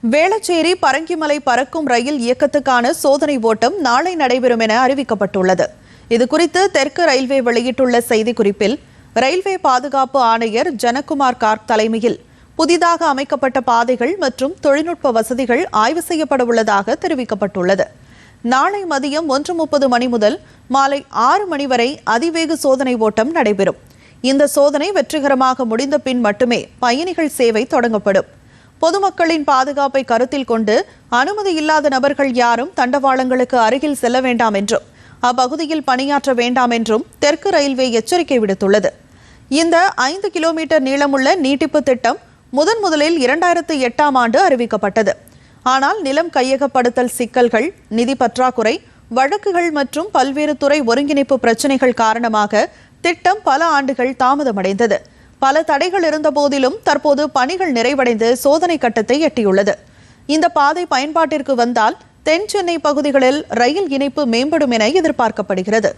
வேளச்சேரி பரங்கிமலை பறக்கும் ரயில் இயக்கத்துக்கான சோதனை ஓட்டம் நாளை நடைபெறும் என அறிவிக்கப்பட்டுள்ளது. இதுகுறித்து தெற்கு ரயில்வே வெளியிட்டுள்ள செய்திக்குறிப்பில், ரயில்வே பாதுகாப்பு ஆணையர் ஜனகுமார் கார்க் தலைமையில் புதிதாக அமைக்கப்பட்ட பாதைகள் மற்றும் தொழில்நுட்ப வசதிகள் ஆய்வு செய்யப்பட உள்ளதாக தெரிவிக்கப்பட்டுள்ளது. நாளை மதியம் 1:30 மணி முதல் மாலை 6 மணி வரை அதிவேக சோதனை ஓட்டம் நடைபெறும். இந்த சோதனை வெற்றிகரமாக முடிந்த பின் மட்டுமே பயணிகள் சேவை தொடங்கப்படும். பொதுமக்களின் பாதுகாப்பை கருத்தில் கொண்டு அனுமதி இல்லாத நபர்கள் யாரும் தண்டவாளங்களுக்கு அருகில் செல்ல வேண்டாம் என்றும் அப்பகுதியில் பணியாற்ற வேண்டாம் என்றும் தெற்கு ரயில்வே எச்சரிக்கை விடுத்துள்ளது. இந்த 5 கிலோமீட்டர் நீளமுள்ள நீட்டிப்பு திட்டம் முதலில் 2008ஆம் ஆண்டு அறிவிக்கப்பட்டது. ஆனால் நிலம் கையகப்படுத்தல் சிக்கல்கள், நிதி பற்றாக்குறை, வழக்குகள் மற்றும் பல்வேறு துறை ஒருங்கிணைப்பு பிரச்சினைகள் காரணமாக திட்டம் பல ஆண்டுகள் தாமதமடைந்தது. பல தடைகள் இருந்த போதிலும் தற்போது பணிகள் நிறைவடைந்து சோதனை கட்டத்தை எட்டியுள்ளது. இந்த பாதை பயன்பாட்டிற்கு வந்தால் தென் சென்னை பகுதிகளில் ரயில் இணைப்பு மேம்படும் என எதிர்பார்க்கப்படுகிறது.